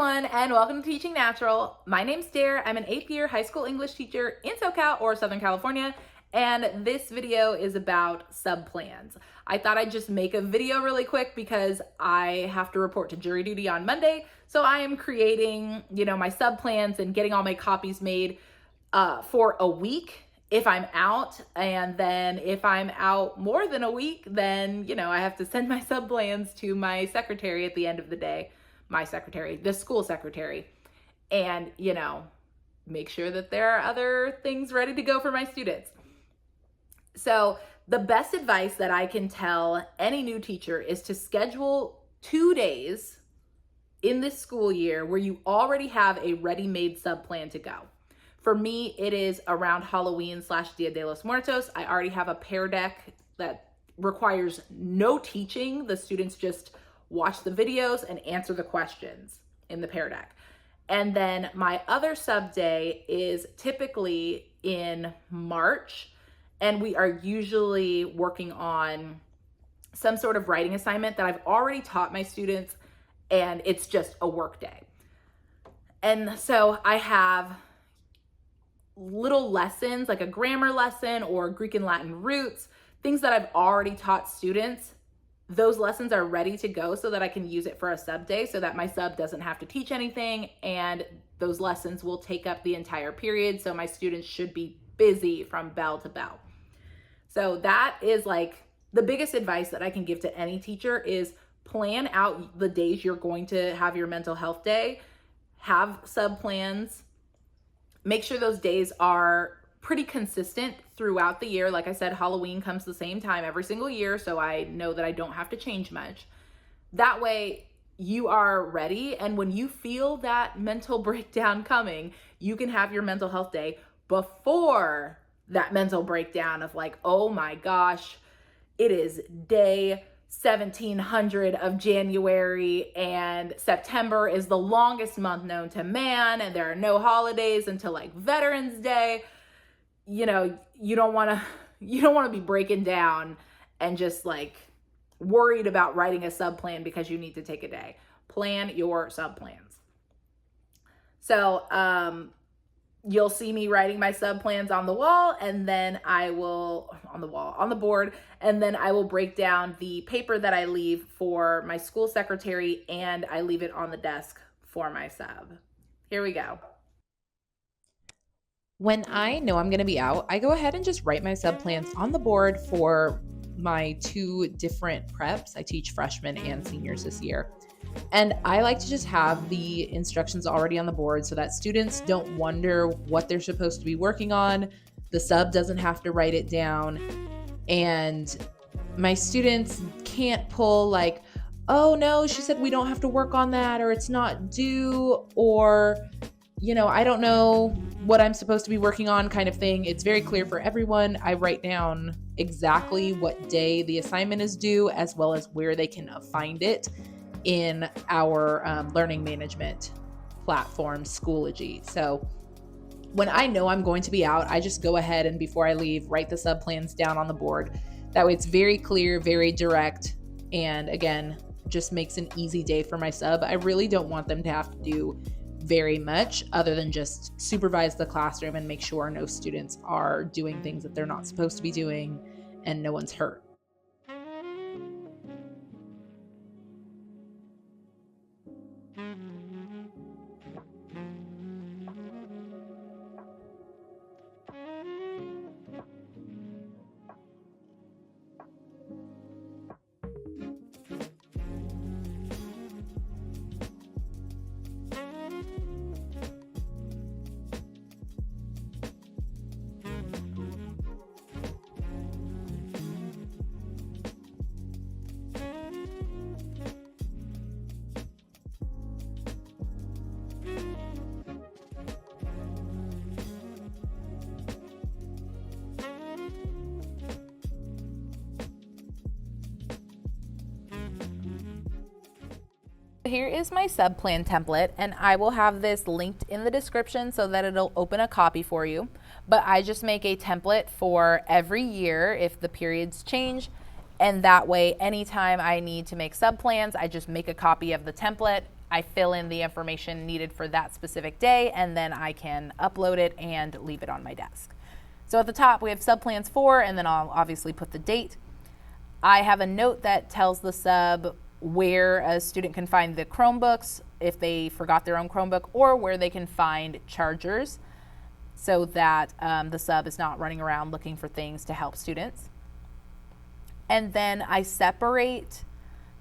everyone, and welcome to Teaching Natural. My name's Dare. I'm an 8th year high school English teacher in SoCal or Southern California, and this video is about sub-plans. I thought I'd just make a video really quick because I have to report to jury duty on Monday, so I am creating, my sub-plans and getting all my copies made for a week if I'm out, and then if I'm out more than a week, then, I have to send my sub-plans to my secretary at the end of the day. My secretary, the school secretary, and, make sure that there are other things ready to go for my students. So the best advice that I can tell any new teacher is to schedule 2 days in this school year where you already have a ready-made sub-plan to go. For me, it is around Halloween/Dia de los Muertos. I already have a Pear Deck that requires no teaching. The students just watch the videos and answer the questions in the Pear Deck. And then my other sub day is typically in March, and we are usually working on some sort of writing assignment that I've already taught my students, and it's just a work day. And so I have little lessons like a grammar lesson or Greek and Latin roots, things that I've already taught students. Those lessons are ready to go so that I can use it for a sub day so that my sub doesn't have to teach anything, and those lessons will take up the entire period. So my students should be busy from bell to bell. So that is like the biggest advice that I can give to any teacher is plan out the days you're going to have your mental health day, have sub plans, make sure those days are pretty consistent throughout the year. Like I said, Halloween comes the same time every single year, so I know that I don't have to change much. That way you are ready, and when you feel that mental breakdown coming, you can have your mental health day before that mental breakdown of like, oh my gosh, it is day 1700 of January and September is the longest month known to man, and there are no holidays until like Veterans Day. You don't want to be breaking down and just like worried about writing a sub plan because you need to take a day. Plan your sub plans. So you'll see me writing my sub plans on the wall, and then I will on the board, and then I will break down the paper that I leave for my school secretary, and I leave it on the desk for my sub. Here we go. When I know I'm going to be out, I go ahead and just write my sub plans on the board for my 2 different preps. I teach freshmen and seniors this year. And I like to just have the instructions already on the board so that students don't wonder what they're supposed to be working on. The sub doesn't have to write it down. And my students can't pull like, oh no, she said we don't have to work on that, or it's not due, or I don't know what I'm supposed to be working on kind of thing. It's very clear for everyone. I write down exactly what day the assignment is due, as well as where they can find it in our learning management platform, Schoology. So when I know I'm going to be out, I just go ahead and before I leave, write the sub plans down on the board. That way it's very clear, very direct, and again, just makes an easy day for my sub. I really don't want them to have to do very much other than just supervise the classroom and make sure no students are doing things that they're not supposed to be doing and no one's hurt. Here is my sub plan template, and I will have this linked in the description so that it'll open a copy for you. But I just make a template for every year if the periods change, and that way anytime I need to make sub plans, I just make a copy of the template, I fill in the information needed for that specific day, and then I can upload it and leave it on my desk. So at the top, we have subplans 4, and then I'll obviously put the date. I have a note that tells the sub where a student can find the Chromebooks if they forgot their own Chromebook, or where they can find chargers, so that the sub is not running around looking for things to help students. And then I separate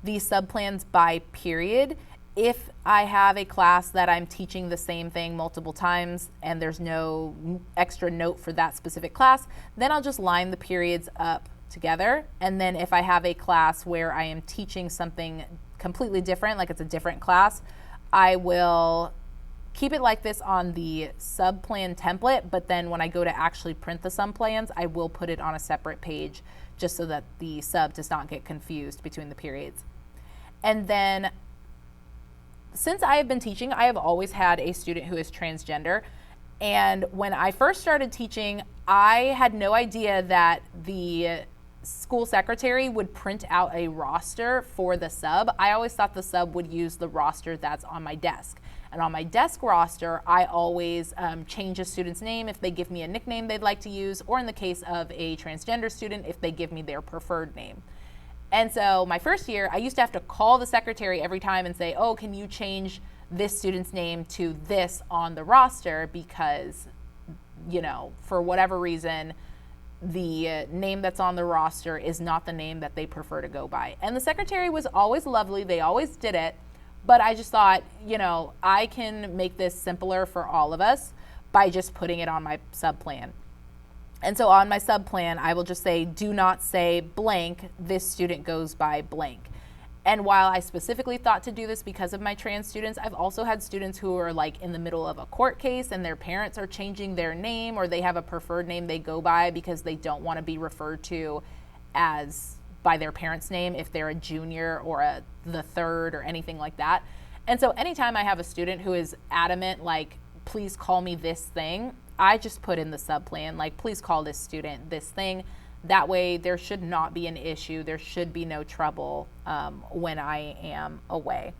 these subplans by period. If I have a class that I'm teaching the same thing multiple times and there's no extra note for that specific class, then I'll just line the periods up together. And then if I have a class where I am teaching something completely different, like it's a different class, I will keep it like this on the subplan template, but then when I go to actually print the subplans, I will put it on a separate page just so that the sub does not get confused between the periods. And then since I have been teaching, I have always had a student who is transgender. And when I first started teaching, I had no idea that the school secretary would print out a roster for the sub. I always thought the sub would use the roster that's on my desk. And on my desk roster, I always change a student's name if they give me a nickname they'd like to use, or in the case of a transgender student, if they give me their preferred name. And so my first year, I used to have to call the secretary every time and say, oh, can you change this student's name to this on the roster, because, you know, for whatever reason, the name that's on the roster is not the name that they prefer to go by. And the secretary was always lovely. They always did it. But I just thought, you know, I can make this simpler for all of us by just putting it on my subplan. And so on my subplan, I will just say, do not say blank, this student goes by blank. And while I specifically thought to do this because of my trans students, I've also had students who are like in the middle of a court case and their parents are changing their name, or they have a preferred name they go by because they don't want to be referred to as by their parents' name if they're a junior or the third or anything like that. And so anytime I have a student who is adamant, like, please call me this thing, I just put in the subplan, like, please call this student this thing. That way there should not be an issue. There should be no trouble when I am away.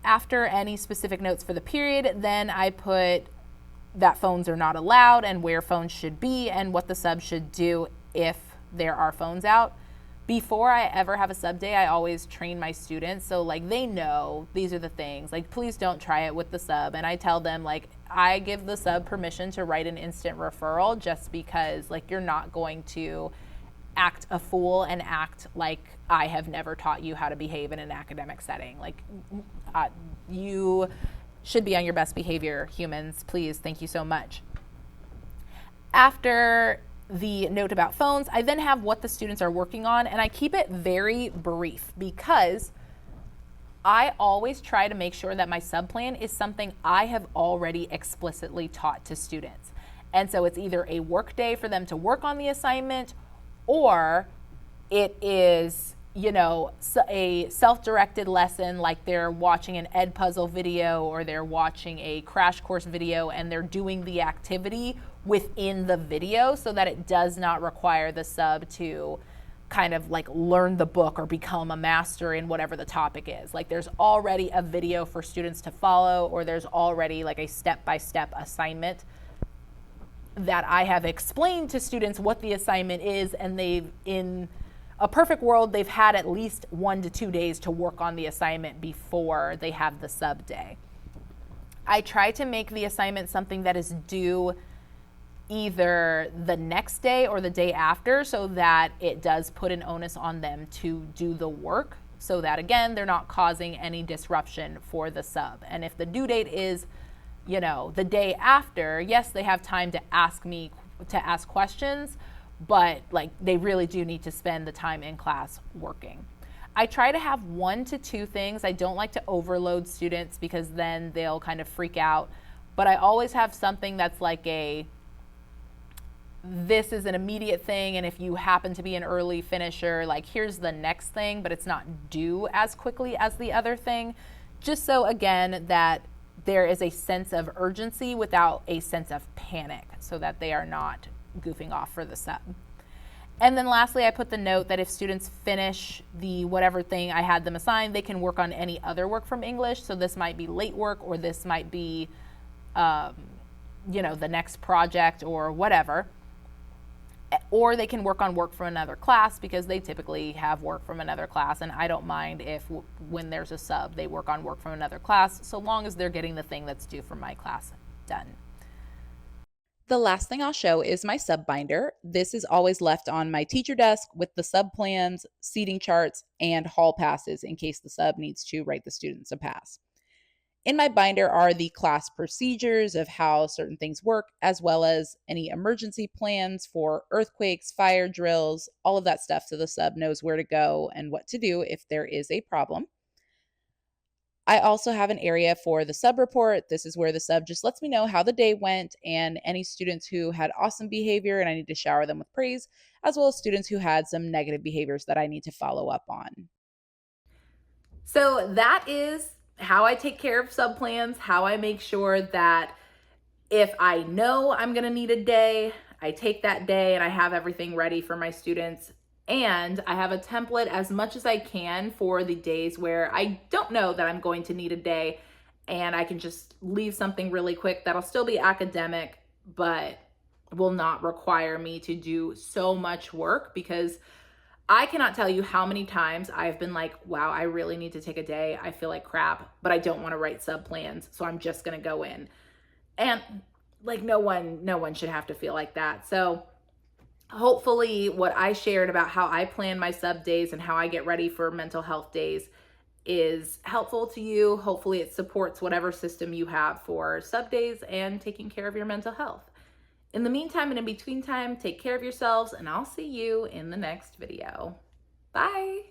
After any specific notes for the period, then I put that phones are not allowed and where phones should be and what the sub should do if there are phones out. Before I ever have a sub day, I always train my students. So like they know these are the things, like please don't try it with the sub. And I tell them, like, I give the sub permission to write an instant referral just because like you're not going to act a fool and act like I have never taught you how to behave in an academic setting. Like you should be on your best behavior, humans, please, thank you so much. After the note about phones, I then have what the students are working on, and I keep it very brief because I always try to make sure that my subplan is something I have already explicitly taught to students. And so it's either a work day for them to work on the assignment, or it is, you know, a self-directed lesson, like they're watching an Ed Puzzle video or they're watching a crash course video and they're doing the activity within the video so that it does not require the sub to kind of like learn the book or become a master in whatever the topic is. Like there's already a video for students to follow, or there's already like a step-by-step assignment that I have explained to students what the assignment is, and they've, in a perfect world, they've had at least 1 to 2 days to work on the assignment before they have the sub day. I try to make the assignment something that is due either the next day or the day after, so that it does put an onus on them to do the work, so that again, they're not causing any disruption for the sub. And if the due date is, you know, the day after, yes, they have time to ask me to ask questions, but like they really do need to spend the time in class working. I try to have 1 to 2 things. I don't like to overload students because then they'll kind of freak out, but I always have something that's like this is an immediate thing, and if you happen to be an early finisher, like here's the next thing, but it's not due as quickly as the other thing, just so again that there is a sense of urgency without a sense of panic, so that they are not goofing off for the sub. And then lastly, I put the note that if students finish the whatever thing I had them assign, they can work on any other work from English. So this might be late work, or this might be, the next project or whatever. Or they can work on work from another class, because they typically have work from another class, and I don't mind if when there's a sub, they work on work from another class, so long as they're getting the thing that's due from my class done. The last thing I'll show is my sub binder. This is always left on my teacher desk with the sub plans, seating charts, and hall passes in case the sub needs to write the students a pass. In my binder are the class procedures of how certain things work, as well as any emergency plans for earthquakes, fire drills, all of that stuff, so the sub knows where to go and what to do if there is a problem. I also have an area for the sub report. This is where the sub just lets me know how the day went and any students who had awesome behavior and I need to shower them with praise, as well as students who had some negative behaviors that I need to follow up on. So that is how I take care of sub plans, how I make sure that if I know I'm gonna need a day, I take that day and I have everything ready for my students. And I have a template as much as I can for the days where I don't know that I'm going to need a day, and I can just leave something really quick that'll still be academic, but will not require me to do so much work, because I cannot tell you how many times I've been like, wow, I really need to take a day. I feel like crap, but I don't want to write sub plans, so I'm just gonna go in. And like no one should have to feel like that. So hopefully what I shared about how I plan my sub days and how I get ready for mental health days is helpful to you. Hopefully it supports whatever system you have for sub days and taking care of your mental health. In the meantime and in between time, take care of yourselves, and I'll see you in the next video. Bye.